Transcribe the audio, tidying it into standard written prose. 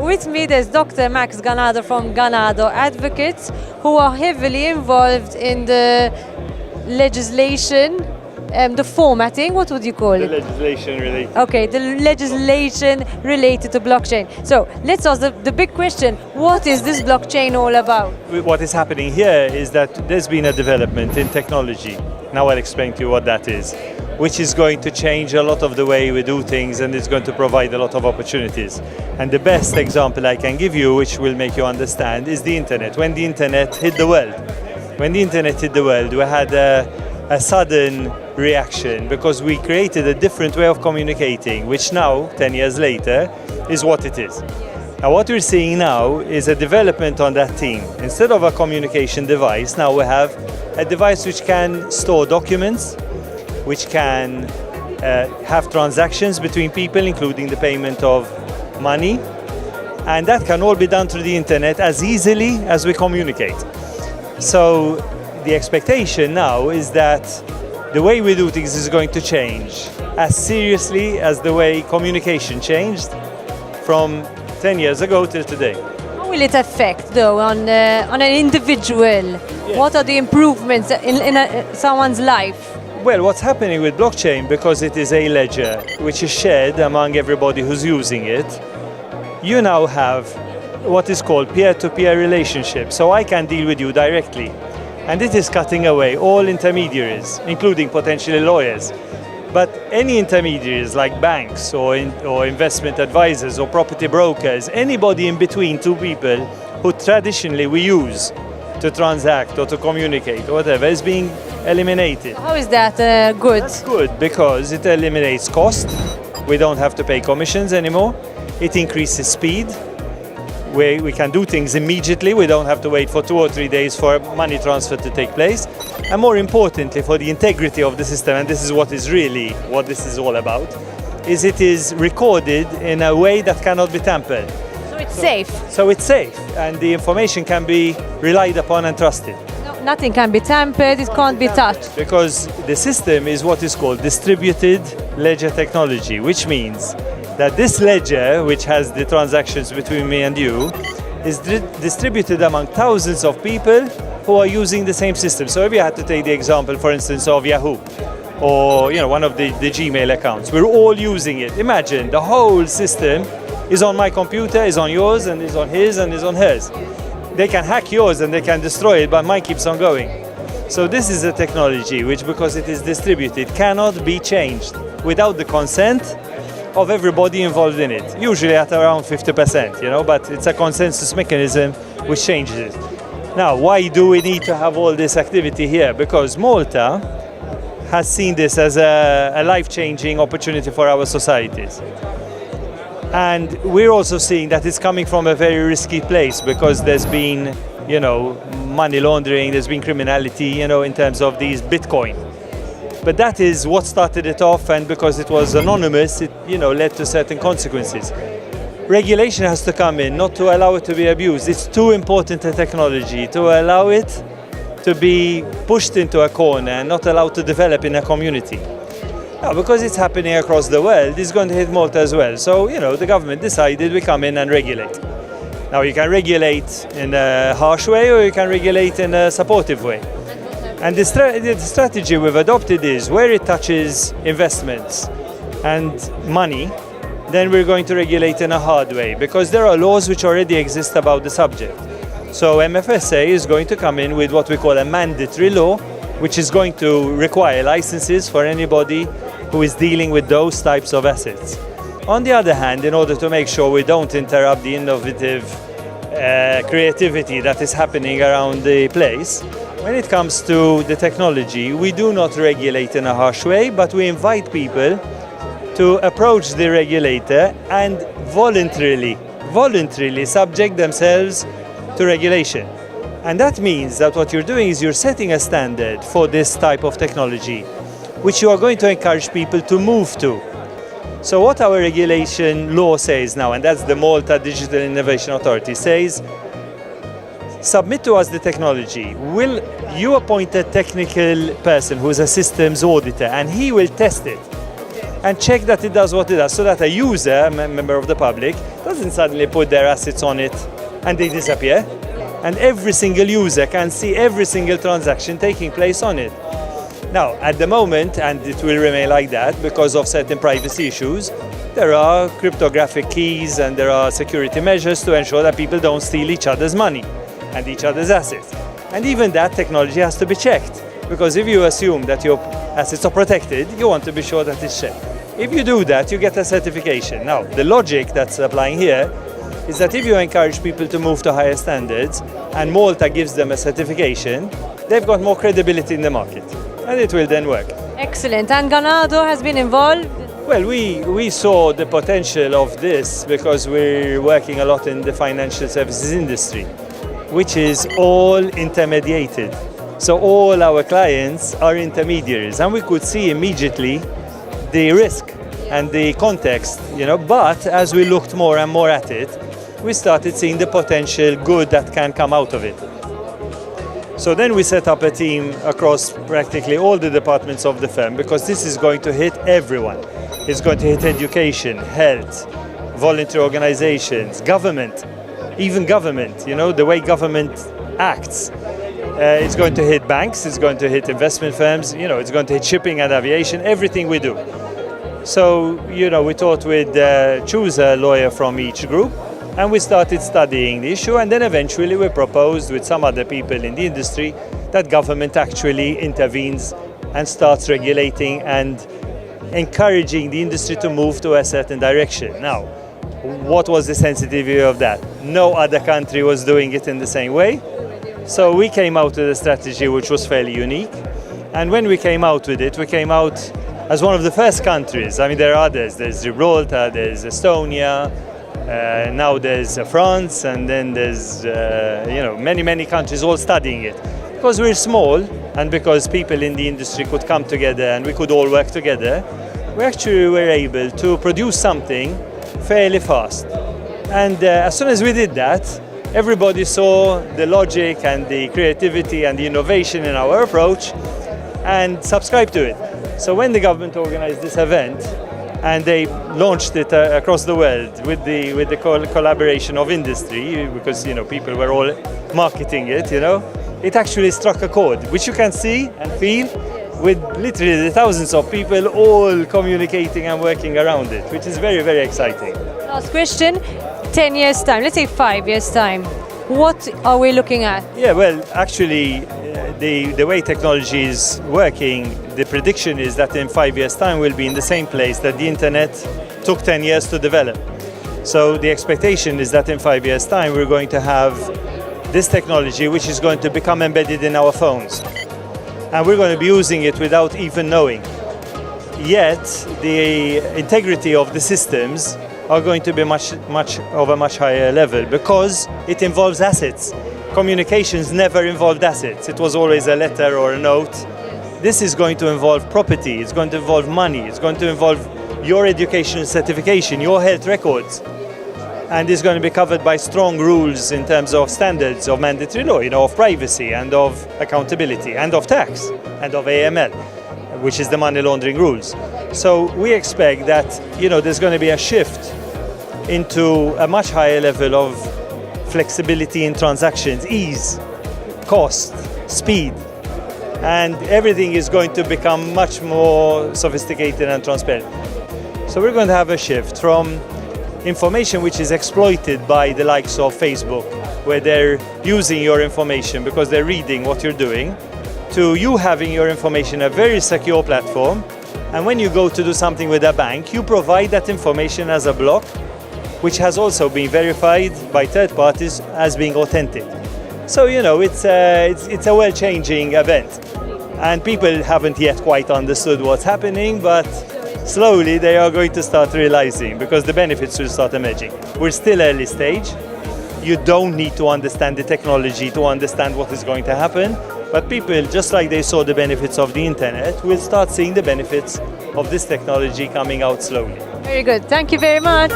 with me there's Dr. Max Ganado from GANADO Advocates, who are heavily involved in the legislation, the formatting, what would you call it? The legislation related. Okay, the legislation related to blockchain. So let's ask the big question, what is this blockchain all about? What is happening here is that there's been a development in technology. Now I'll explain to you what that is, which is going to change a lot of the way we do things, and it's going to provide a lot of opportunities. And the best example I can give you, which will make you understand, is the internet. When the internet hit the world, we had a sudden reaction because we created a different way of communicating, which now, 10 years later, is what it is. Now what we're seeing now is a development on that theme. Instead of a communication device, now we have a device which can store documents, which can have transactions between people, including the payment of money, and that can all be done through the internet as easily as we communicate. So the expectation now is that the way we do things is going to change as seriously as the way communication changed from 10 years ago till today. How will it affect, though, on an individual? Yeah. What are the improvements in someone's life? Well, what's happening with blockchain, because it is a ledger which is shared among everybody who's using it, you now have what is called peer-to-peer relationship. So I can deal with you directly. And it is cutting away all intermediaries, including potentially lawyers. But any intermediaries like banks or investment advisors or property brokers, anybody in between two people who traditionally we use to transact or to communicate or whatever, is being eliminated. How is that good? That's good because it eliminates cost. We don't have to pay commissions anymore. It increases speed. We can do things immediately. We don't have to wait for 2 or 3 days for money transfer to take place. And more importantly, for the integrity of the system, and this is what is really what this is all about, is it is recorded in a way that cannot be tampered. So it's safe? So it's safe, and the information can be relied upon and trusted. No, nothing can be tampered, it can't be touched. Because the system is what is called distributed ledger technology, which means that this ledger, which has the transactions between me and you, is distributed among thousands of people who are using the same system. So if you had to take the example, for instance, of Yahoo, or one of the Gmail accounts, we're all using it. Imagine the whole system is on my computer, is on yours, and is on his, and is on hers. They can hack yours and they can destroy it, but mine keeps on going. So this is a technology which, because it is distributed, cannot be changed without the consent of everybody involved in it, usually at around 50%, but it's a consensus mechanism which changes it. Now, why do we need to have all this activity here? Because Malta has seen this as a life-changing opportunity for our societies. And we're also seeing that it's coming from a very risky place because there's been, money laundering, there's been criminality, in terms of these Bitcoin. But that is what started it off, and because it was anonymous, it led to certain consequences. Regulation has to come in, not to allow it to be abused. It's too important a technology to allow it to be pushed into a corner and not allowed to develop in a community. Now, because it's happening across the world, it's going to hit Malta as well. So, the government decided we come in and regulate. Now, you can regulate in a harsh way or you can regulate in a supportive way. And the strategy we've adopted is where it touches investments and money, then we're going to regulate in a hard way because there are laws which already exist about the subject. So MFSA is going to come in with what we call a mandatory law, which is going to require licenses for anybody who is dealing with those types of assets. On the other hand, in order to make sure we don't interrupt the innovative creativity that is happening around the place, when it comes to the technology, we do not regulate in a harsh way, but we invite people to approach the regulator and voluntarily subject themselves to regulation. And that means that what you're doing is you're setting a standard for this type of technology, which you are going to encourage people to move to. So what our regulation law says now, and that's the Malta Digital Innovation Authority, says, submit to us the technology. Will you appoint a technical person who is a systems auditor, and he will test it. and check that it does what it does, so that a user, a member of the public, doesn't suddenly put their assets on it and they disappear. And every single user can see every single transaction taking place on it. Now, at the moment, and it will remain like that because of certain privacy issues, there are cryptographic keys and there are security measures to ensure that people don't steal each other's money and each other's assets. And even that technology has to be checked, because if you assume that your assets are protected, you want to be sure that it's checked. If you do that, you get a certification. Now, the logic that's applying here is that if you encourage people to move to higher standards and Malta gives them a certification, they've got more credibility in the market, and it will then work. Excellent. And GANADO has been involved? Well, we saw the potential of this because we're working a lot in the financial services industry, which is all intermediated. So all our clients are intermediaries, and we could see immediately the risk and the context, but as we looked more and more at it, we started seeing the potential good that can come out of it. So then we set up a team across practically all the departments of the firm, because this is going to hit everyone. It's going to hit education, health, voluntary organizations, government, even government, the way government acts. It's going to hit banks, it's going to hit investment firms, it's going to hit shipping and aviation, everything we do. So, we thought we'd choose a lawyer from each group, and we started studying the issue, and then eventually we proposed with some other people in the industry that government actually intervenes and starts regulating and encouraging the industry to move to a certain direction. Now, what was the sensitivity of that? No other country was doing it in the same way. So we came out with a strategy which was fairly unique. And when we came out with it, we came out as one of the first countries. I mean, there are others. There's Gibraltar, there's Estonia, now there's France, and then there's many countries all studying it. Because we're small, and because people in the industry could come together and we could all work together, we actually were able to produce something fairly fast. And as soon as we did that, everybody saw the logic and the creativity and the innovation in our approach and subscribed to it. So when the government organized this event, and they launched it across the world with the collaboration of industry, because people were all marketing it, it actually struck a chord, which you can see and feel with literally the thousands of people all communicating and working around it, which is very, very exciting. Last question, 10 years' time, let's say 5 years' time, what are we looking at? Yeah, well, actually, the way technology is working, the prediction is that in 5 years' time we'll be in the same place that the internet took 10 years to develop. So the expectation is that in 5 years' time we're going to have this technology which is going to become embedded in our phones. And we're going to be using it without even knowing. Yet, the integrity of the systems are going to be much higher level, because it involves assets. Communications never involved assets. It was always a letter or a note. This is going to involve property, it's going to involve money, it's going to involve your educational certification, your health records. And it's going to be covered by strong rules in terms of standards of mandatory law, of privacy and of accountability and of tax and of AML, which is the money laundering rules. So we expect that, there's going to be a shift into a much higher level of flexibility in transactions, ease, cost, speed, and everything is going to become much more sophisticated and transparent. So we're going to have a shift from information which is exploited by the likes of Facebook, where they're using your information because they're reading what you're doing, to you having your information in a very secure platform. And when you go to do something with a bank, you provide that information as a block, which has also been verified by third parties as being authentic. So, it's a world-changing event. And people haven't yet quite understood what's happening, but slowly they are going to start realizing, because the benefits will start emerging. We're still early stage. You don't need to understand the technology to understand what is going to happen. But people, just like they saw the benefits of the internet, will start seeing the benefits of this technology coming out slowly. Very good. Thank you very much.